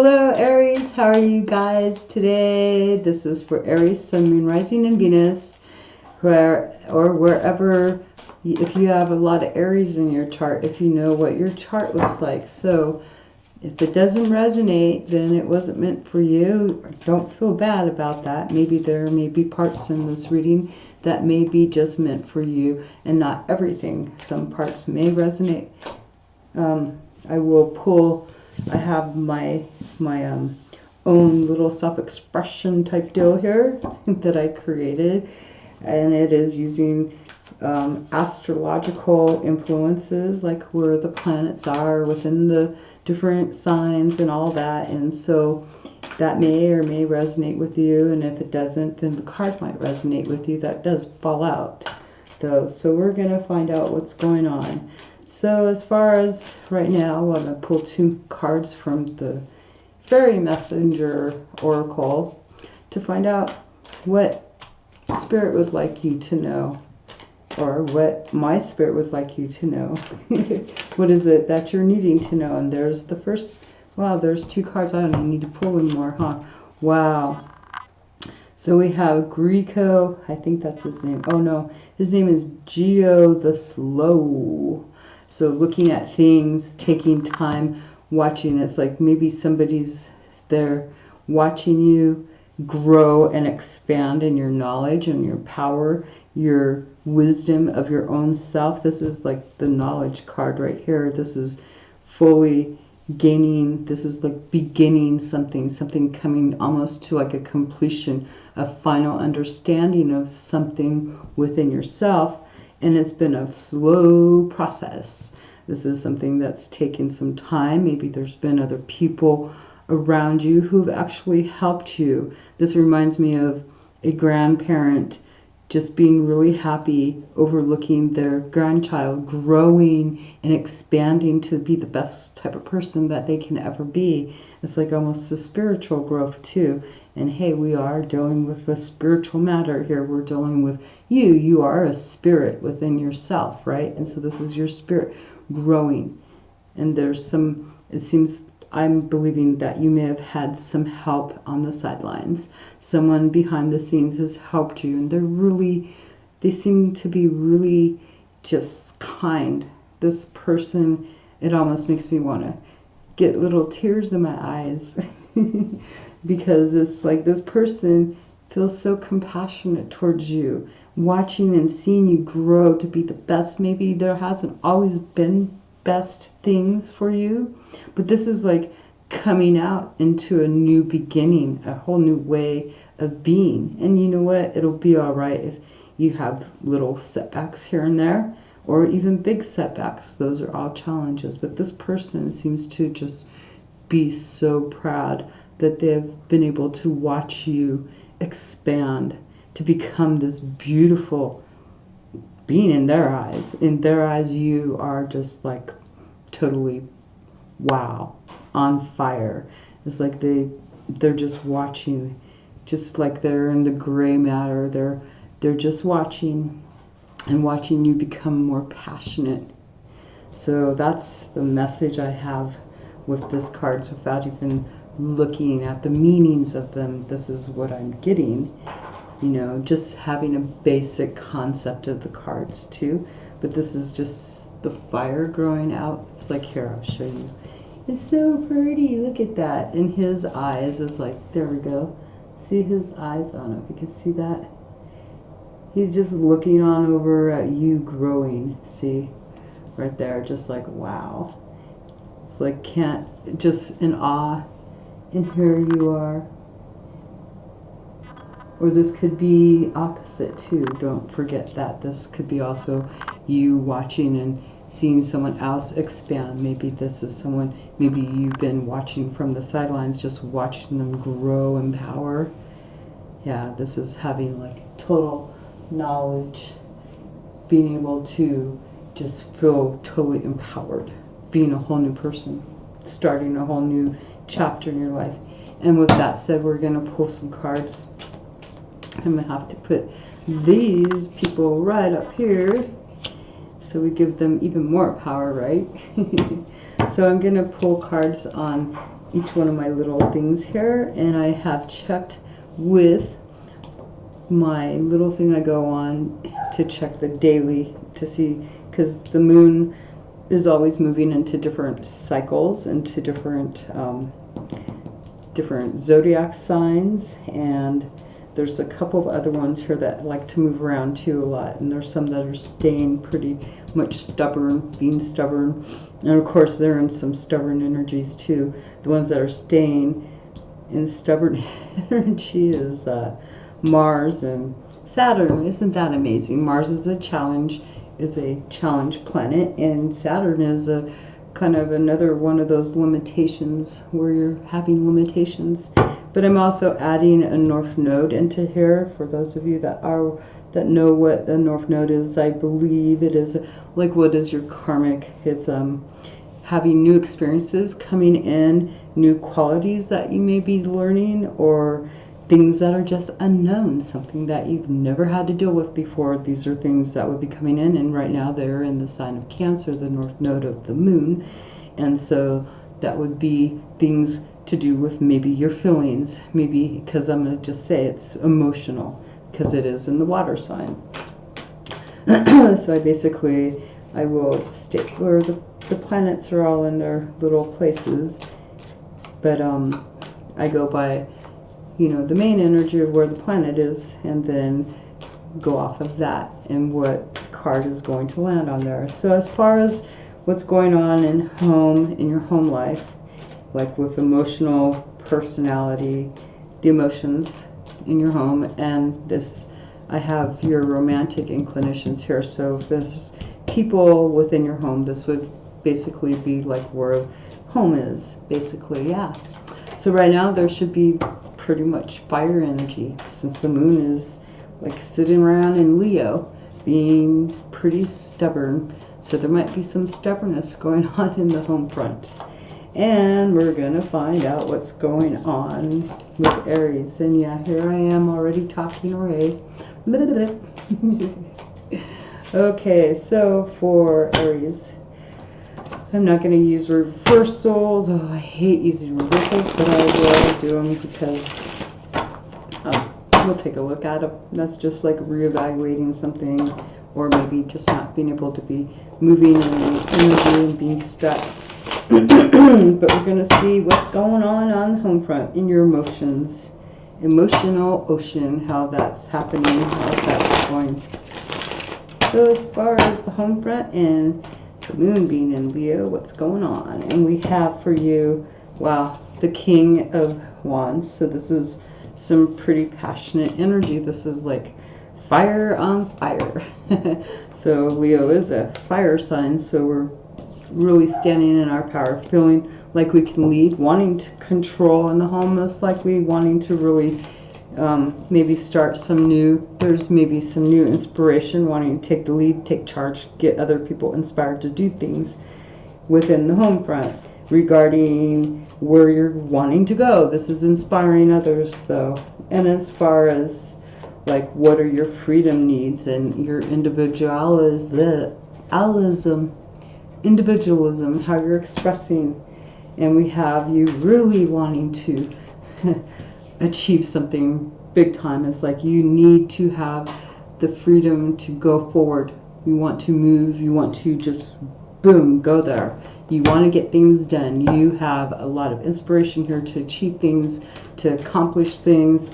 Hello Aries, how are you guys today? This is for Aries, Sun, Moon, Rising, and Venus, wherever, if you have a lot of Aries in your chart, if you know what your chart looks like. So if it doesn't resonate, then it wasn't meant for you. Don't feel bad about that. Maybe there may be parts in this reading that may be just meant for you and not everything. Some parts may resonate. I will pull, I have my own little self-expression type deal here that I created, and it is using astrological influences, like where the planets are within the different signs and all that. And so that may or may resonate with you, and if it doesn't, then the card might resonate with you. That does fall out though, so we're going to find out what's going on. So as far as right now, I'm going to pull two cards from the Fairy Messenger Oracle to find out what Spirit would like you to know, or what my Spirit would like you to know. What is it that you're needing to know? And there's the first, wow, there's two cards. I don't even need to pull anymore, huh? Wow. So we have Greco, I think that's his name. Oh no, his name is Geo the Slow. So looking at things, taking time, watching. It's like maybe somebody's there watching you grow and expand in your knowledge and your power, your wisdom of your own self. This is like the knowledge card right here. This is fully gaining, this is like beginning something coming almost to like a completion, a final understanding of something within yourself. And it's been a slow process. This is something that's taken some time. Maybe there's been other people around you who've actually helped you. This reminds me of a grandparent just being really happy, overlooking their grandchild growing and expanding to be the best type of person that they can ever be. It's like almost a spiritual growth too. And hey, we are dealing with a spiritual matter here. We're dealing with you. You are a spirit within yourself, right? And so this is your spirit growing. And there's some, it seems, I'm believing that you may have had some help on the sidelines. Someone behind the scenes has helped you, and they seem to be really just kind. This person, it almost makes me want to get little tears in my eyes because it's like this person feels so compassionate towards you, watching and seeing you grow to be the best. Maybe there hasn't always been best things for you, but this is like coming out into a new beginning, a whole new way of being. And you know what, it'll be all right if you have little setbacks here and there, or even big setbacks. Those are all challenges. But this person seems to just be so proud that they've been able to watch you expand to become this beautiful being in their eyes. In their eyes, you are just like totally wow, on fire. It's like they're just watching, just like they're in the gray matter. They're just watching and watching you become more passionate. So that's the message I have with this cards without even looking at the meanings of them. This is what I'm getting. You know, just having a basic concept of the cards too. But this is just the fire growing out. It's like, here, I'll show you. It's so pretty. Look at that. And his eyes is like, there we go. See his eyes? I don't know if you can see that. He's just looking on over at you growing. See? Right there. Just like, wow. It's like, just in awe. And here you are. Or this could be opposite too. Don't forget that. This could be also you watching and seeing someone else expand. Maybe this is someone, maybe you've been watching from the sidelines, just watching them grow in power. Yeah, this is having like total knowledge, being able to just feel totally empowered, being a whole new person, starting a whole new chapter in your life. And with that said, we're going to pull some cards. I'm going to have to put these people right up here so we give them even more power, right? So I'm going to pull cards on each one of my little things here, and I have checked with my little thing I go on to check the daily to see, because the moon is always moving into different cycles, into different different zodiac signs, and there's a couple of other ones here that like to move around too a lot, and there's some that are staying pretty much stubborn, being stubborn, and of course they're in some stubborn energies too. The ones that are staying in stubborn energy is Mars and Saturn. Isn't that amazing? Mars is a challenge planet, and Saturn is a kind of another one of those limitations where you're having limitations. But I'm also adding a North Node into here for those of you that know what the North Node is. I believe it is like, what is your karmic? It's having new experiences coming in, new qualities that you may be learning, or things that are just unknown, something that you've never had to deal with before. These are things that would be coming in, and right now they're in the sign of Cancer, the North Node of the moon, and so that would be things to do with maybe your feelings, maybe, because I'm going to just say it's emotional, because it is in the water sign. So I will state where the planets are all in their little places, but I go by, you know, the main energy of where the planet is, and then go off of that and what card is going to land on there. So as far as what's going on in your home life, like with emotional personality, the emotions in your home, and this, I have your romantic inclinations here. So if there's people within your home, this would basically be like where home is, basically, yeah. So right now there should be pretty much fire energy, since the moon is like sitting around in Leo, being pretty stubborn. So there might be some stubbornness going on in the home front. And we're gonna find out what's going on with Aries. And yeah, here I am already talking away. Okay, so for Aries, I'm not going to use reversals. Oh, I hate using reversals, but I will do them because we'll take a look at them. That's just like reevaluating something, or maybe just not being able to be moving in energy and being stuck. But we're going to see what's going on the home front in your emotions. Emotional ocean, how that's happening, how that's going. So as far as the home front and the moon being in Leo, what's going on? And we have for you, wow, the King of Wands. So this is some pretty passionate energy. This is like fire on fire. So Leo is a fire sign, so we're really standing in our power, feeling like we can lead, wanting to control in the home, most likely wanting to really maybe start there's maybe some new inspiration, wanting to take the lead, take charge, get other people inspired to do things within the home front regarding where you're wanting to go. This is inspiring others though. And as far as like what are your freedom needs and your individualism, how you're expressing, and we have you really wanting to achieve something big time. It's like you need to have the freedom to go forward. You want to move, you want to just boom, go there. You want to get things done. You have a lot of inspiration here to achieve things, to accomplish things,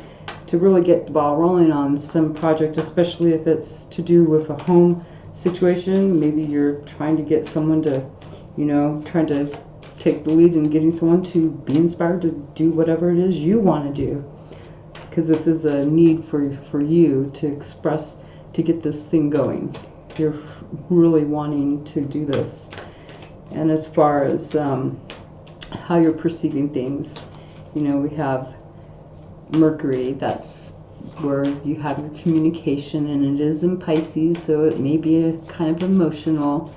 to really get the ball rolling on some project, especially if it's to do with a home situation. Maybe you're trying to get someone to, you know, trying to take the lead in getting someone to be inspired to do whatever it is you want to do, because this is a need for you to express, to get this thing going. You're really wanting to do this. And as far as how you're perceiving things, you know, we have Mercury, that's where you have your communication, and it is in Pisces, so it may be a kind of emotional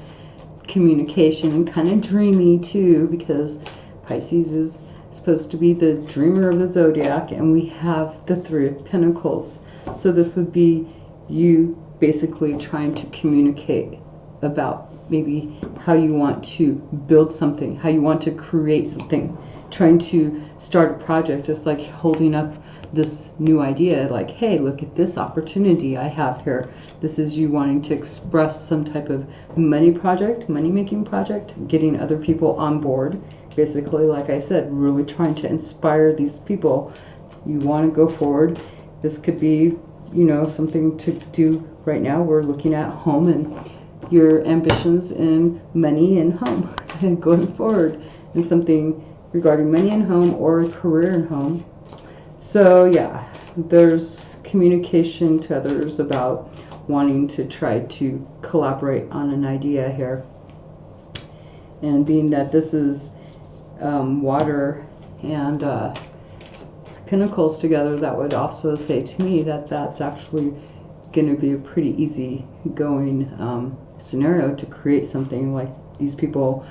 communication and kind of dreamy too, because Pisces is supposed to be the dreamer of the zodiac, and we have the Three of Pentacles. So this would be you basically trying to communicate about maybe how you want to build something, how you want to create something, trying to start a project. It's like holding up this new idea, like, hey, look at this opportunity I have here. This is you wanting to express some type of money project, money making project, getting other people on board. Basically, like I said, really trying to inspire these people. You want to go forward. This could be, you know, something to do right now. We're looking at home and your ambitions in money and home and going forward, and something regarding money and home or a career and home. So yeah, there's communication to others about wanting to try to collaborate on an idea here. And being that this is water and Pentacles together, that would also say to me that that's actually going to be a pretty easy going scenario to create something. Like these people,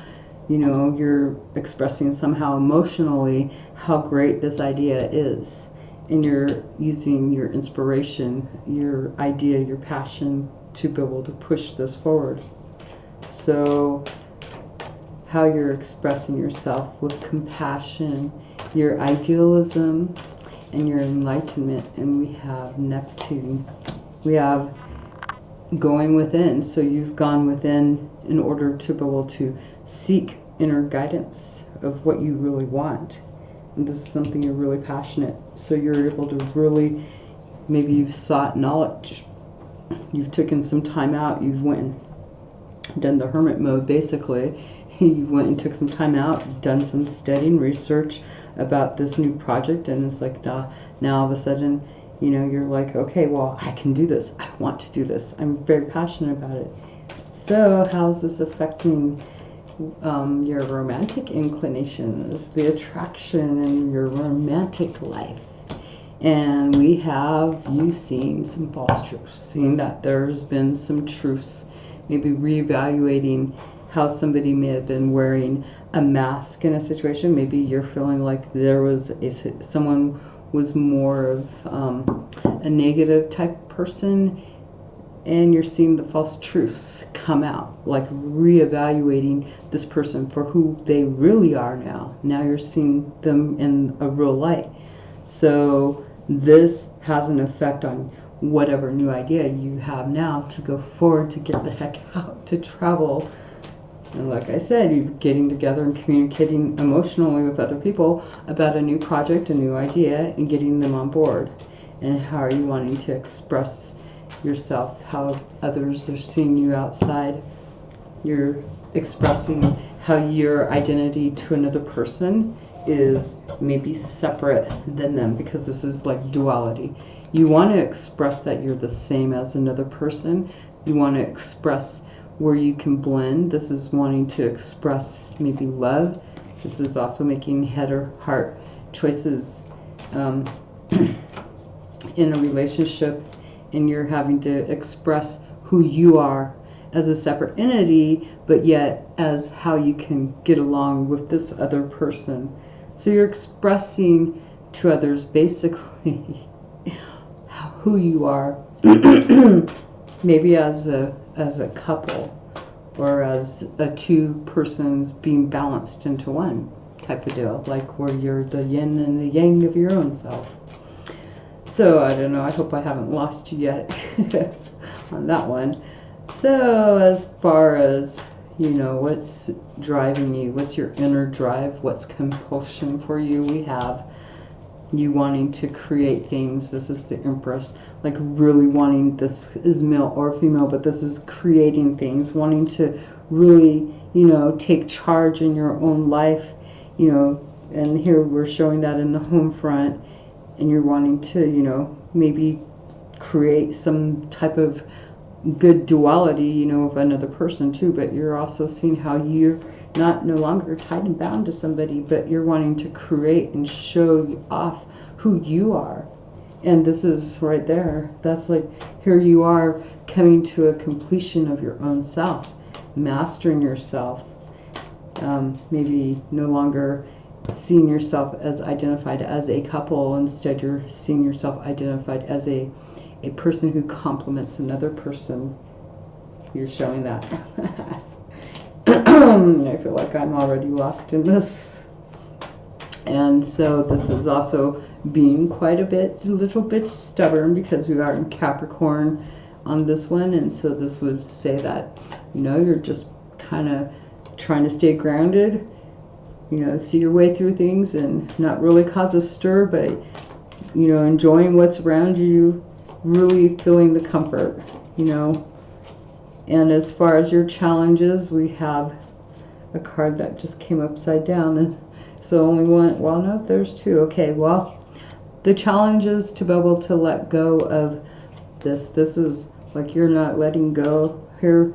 you know, you're expressing somehow emotionally how great this idea is, and you're using your inspiration, your idea, your passion to be able to push this forward. So how you're expressing yourself with compassion, your idealism, and your enlightenment. And we have Neptune. We have going within. So you've gone within in order to be able to seek inner guidance of what you really want. And this is something you're really passionate. So you're able to really, maybe you've sought knowledge. You've taken some time out. You've went and done the hermit mode, basically. You went and took some time out, done some studying, research about this new project, and it's like now all of a sudden, you know, you're like, okay, well, I can do this. I want to do this. I'm very passionate about it. So how's this affecting your romantic inclinations, the attraction in your romantic life? And we have you seeing some false truths, seeing that there's been some truths, maybe reevaluating how somebody may have been wearing a mask in a situation. Maybe you're feeling like there was someone was more of a negative type person, and you're seeing the false truths come out, like reevaluating this person for who they really are now. Now you're seeing them in a real light. So this has an effect on whatever new idea you have now to go forward, to get the heck out, to travel. And like I said, you're getting together and communicating emotionally with other people about a new project, a new idea, and getting them on board. And how are you wanting to express yourself, how others are seeing you outside. You're expressing how your identity to another person is maybe separate than them, because this is like duality. You want to express that you're the same as another person. You want to express where you can blend. This is wanting to express maybe love. This is also making head or heart choices in a relationship, and you're having to express who you are as a separate entity, but yet as how you can get along with this other person. So you're expressing to others basically who you are, maybe as a couple, or as a two persons being balanced into one type of deal, like where you're the yin and the yang of your own self. So I don't know, I hope I haven't lost you yet on that one. So as far as, you know, what's driving you, what's your inner drive, what's compulsion for you, we have you wanting to create things. This is the Empress, like really wanting, this is male or female, but this is creating things, wanting to really, you know, take charge in your own life, you know. And here we're showing that in the home front, and you're wanting to, you know, maybe create some type of good duality, you know, of another person too. But you're also seeing how you're no longer tied and bound to somebody, but you're wanting to create and show off who you are. And this is right there, that's like, here you are coming to a completion of your own self, mastering yourself, maybe no longer seeing yourself as identified as a couple. Instead you're seeing yourself identified as a person who complements another person. You're showing that. I feel like I'm already lost in this. And so this is also being quite a little bit stubborn, because we are in Capricorn on this one. And so this would say that, you know, you're just kind of trying to stay grounded, you know, see your way through things and not really cause a stir, but, you know, enjoying what's around you, really feeling the comfort, you know. And as far as your challenges, we have a card that just came upside down, and so only one. Well, no, there's two. Okay, well, the challenge is to be able to let go of this. This is like you're not letting go here.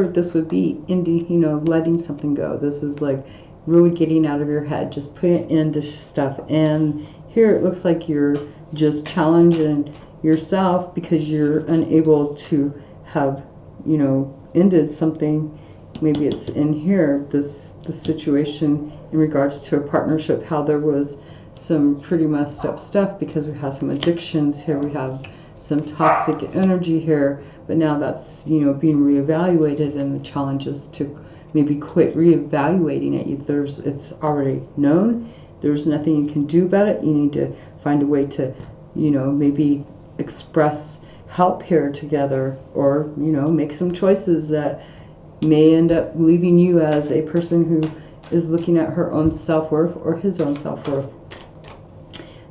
This would be you know, letting something go. This is like really getting out of your head, just putting it into stuff. And here it looks like you're just challenging yourself because you're unable to have, you know, ended something. Maybe it's in here, the situation in regards to a partnership, how there was some pretty messed up stuff, because we have some addictions here, we have some toxic energy here, but now that's, you know, being reevaluated, and the challenge is to maybe quit reevaluating it. It's already known, there's nothing you can do about it. You need to find a way to, you know, maybe express help here together, or, you know, make some choices that may end up leaving you as a person who is looking at her own self-worth or his own self-worth.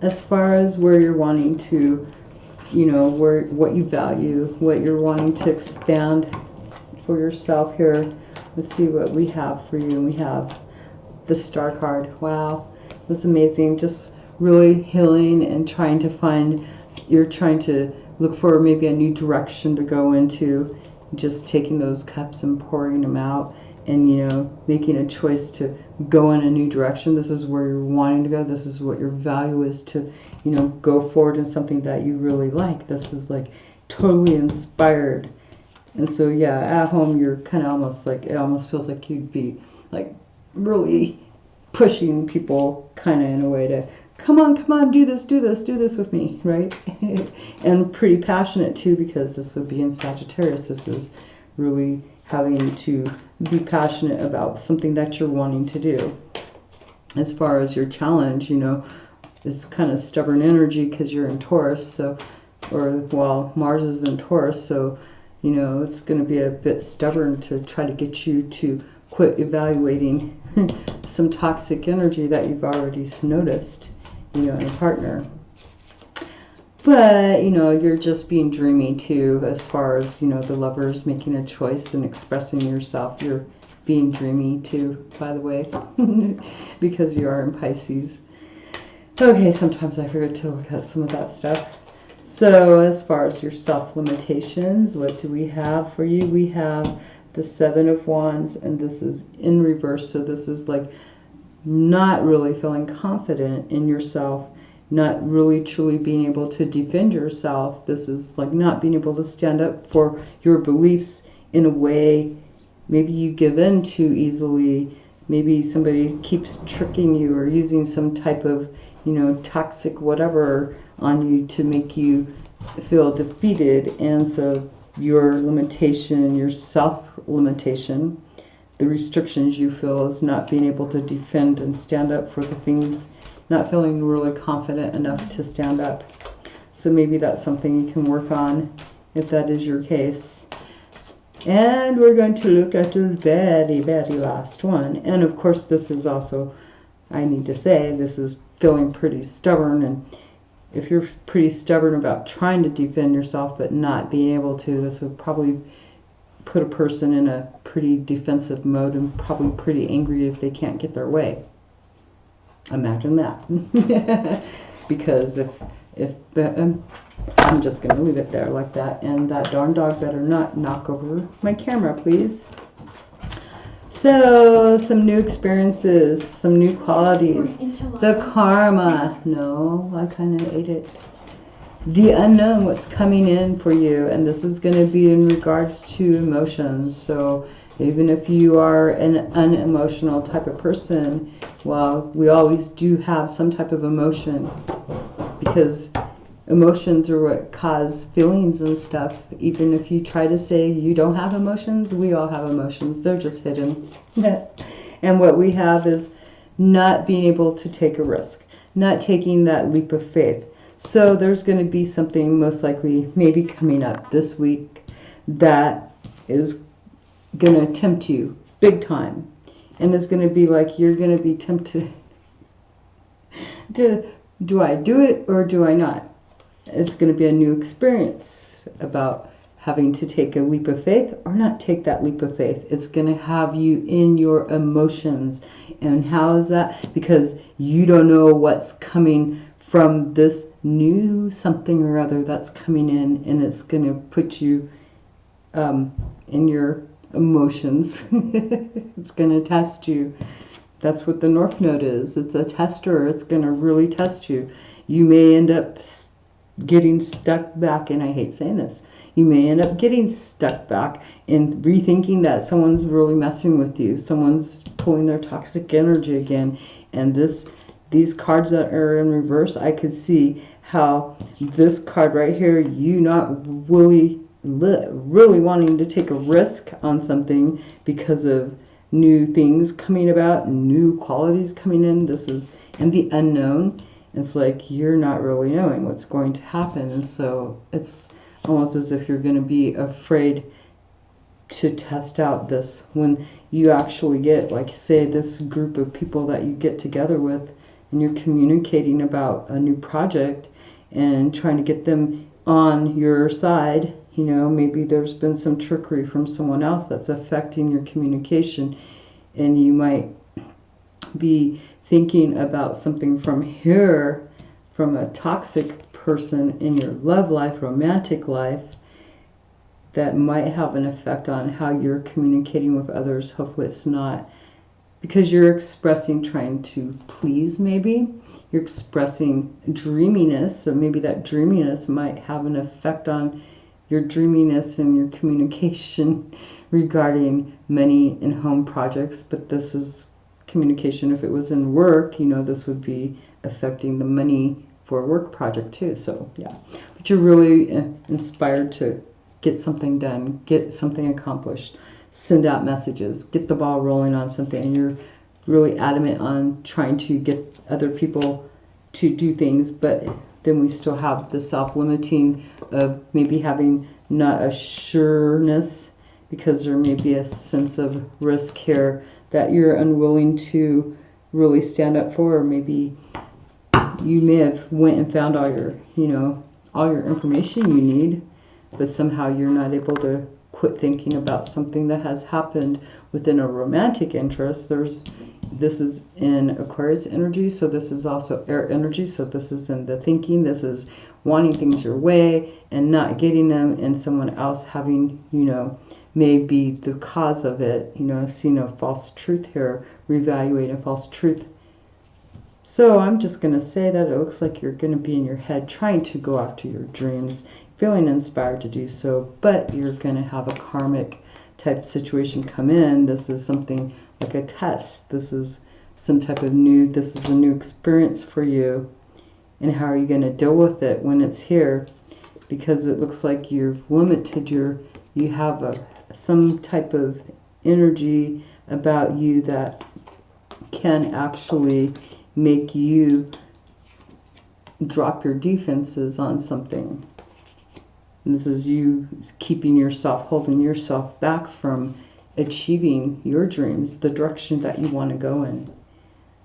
As far as where you're wanting to, you know, what you value, what you're wanting to expand for yourself here, let's see what we have for you. And we have the Star card. Wow, that's amazing. Just really healing and trying to find, you're trying to look for maybe a new direction to go into, just taking those cups and pouring them out, and, you know, making a choice to go in a new direction. This is where you're wanting to go. This is what your value is, to, you know, go forward in something that you really like. This is like totally inspired. And so, yeah, at home, you're kind of almost like, it almost feels like you'd be like really pushing people kind of in a way to, come on, do this with me, right? And pretty passionate too, because this would be in Sagittarius. This is really having to be passionate about something that you're wanting to do. As far as your challenge, you know, it's kind of stubborn energy because you're in Taurus, so, or, well, Mars is in Taurus, so, you know, it's going to be a bit stubborn to try to get you to quit evaluating some toxic energy that you've already noticed, you know, in a partner. But, you know, you're just being dreamy too, as far as, you know, the lovers making a choice and expressing yourself. You're being dreamy too, by the way, because you are in Pisces. Okay, sometimes I forget to look at some of that stuff. So as far as your self-limitations, what do we have for you? We have the Seven of Wands, and this is in reverse. So this is like not really feeling confident in yourself, not really truly being able to defend yourself. This is like not being able to stand up for your beliefs in a way. Maybe you give in too easily. Maybe somebody keeps tricking you or using some type of, you know, toxic whatever on you to make you feel defeated. And so your limitation, your self-limitation, the restrictions you feel is not being able to defend and stand up for the things, not feeling really confident enough to stand up. So maybe that's something you can work on if that is your case. And we're going to look at the very, very last one. And of course, this is also, I need to say, this is feeling pretty stubborn. And if you're pretty stubborn about trying to defend yourself but not being able to, this would probably put a person in a pretty defensive mode and probably pretty angry if they can't get their way. Imagine that. Because if I'm just going to leave it there like that. And that darn dog better not knock over my camera, please. So, some new experiences, some new qualities. The karma. No, I kind of ate it. The unknown, what's coming in for you. And this is going to be in regards to emotions. So, even if you are an unemotional type of person, well, we always do have some type of emotion. Because emotions are what cause feelings and stuff. Even if you try to say you don't have emotions, we all have emotions. They're just hidden. And what we have is not being able to take a risk, not taking that leap of faith. So there's going to be something most likely maybe coming up this week that is going to tempt you big time. And it's going to be like you're going to be tempted to, do I do it or do I not? It's going to be a new experience about having to take a leap of faith or not take that leap of faith. It's going to have you in your emotions. And how is that? Because you don't know what's coming from this new something or other that's coming in, and it's going to put you in your emotions. It's going to test you. That's what the North Node is. It's a tester. It's going to really test you. You may end up getting stuck back, and I hate saying this, you may end up getting stuck back in rethinking that someone's really messing with you. Someone's pulling their toxic energy again. And these cards that are in reverse, I could see how this card right here, you not really wanting to take a risk on something because of new things coming about, new qualities coming in. This is in the unknown. It's like you're not really knowing what's going to happen. And so it's almost as if you're going to be afraid to test out this when you actually get, like, say, this group of people that you get together with and you're communicating about a new project and trying to get them on your side. You know, maybe there's been some trickery from someone else that's affecting your communication, and you might be thinking about something from here, from a toxic person in your love life, romantic life, that might have an effect on how you're communicating with others. Hopefully it's not because you're expressing trying to please. Maybe you're expressing dreaminess, so maybe that dreaminess might have an effect on your dreaminess and your communication regarding money and home projects. But this is communication. If it was in work, you know, this would be affecting the money for a work project too. So yeah, but you're really inspired to get something done, get something accomplished, send out messages, get the ball rolling on something, and you're really adamant on trying to get other people to do things. But then we still have the self-limiting of maybe having not a sureness, because there may be a sense of risk here that you're unwilling to really stand up for. Or maybe you may have went and found all your, you know, all your information you need, but somehow you're not able to quit thinking about something that has happened within a romantic interest. This is in Aquarius energy, so this is also air energy, so this is in the thinking. This is wanting things your way and not getting them, and someone else having, you know, may be the cause of it. You know, seeing a false truth here, reevaluating a false truth. So I'm just going to say that it looks like you're going to be in your head trying to go after your dreams, feeling inspired to do so, but you're going to have a karmic type situation come in. This is something like a test. This is some type of new, this is a new experience for you. And how are you going to deal with it when it's here? Because it looks like you've limited you have some type of energy about you that can actually make you drop your defenses on something. And this is you keeping yourself, holding yourself back from achieving your dreams, the direction that you want to go in.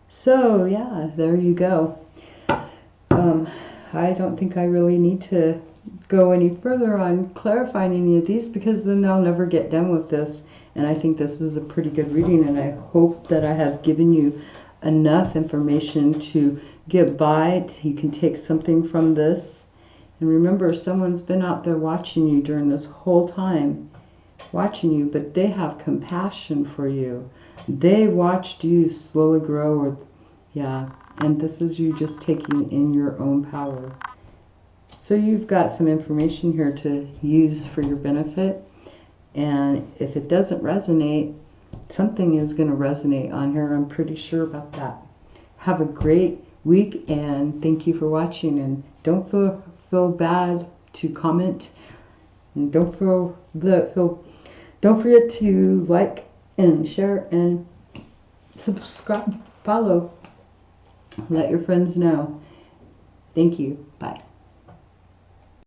So yeah, there you go. I don't think I really need to go any further on clarifying any of these, because then I'll never get done with this. And I think this is a pretty good reading, and I hope that I have given you enough information to get by. You can take something from this. And remember, someone's been out there watching you during this whole time, watching you, but they have compassion for you. They watched you slowly grow, or yeah, and this is you just taking in your own power. So you've got some information here to use for your benefit. And if it doesn't resonate, something is going to resonate on here. I'm pretty sure about that. Have a great week, and thank you for watching. And don't feel bad to comment. And don't forget to like and share and subscribe, follow. Let your friends know. Thank you. Bye.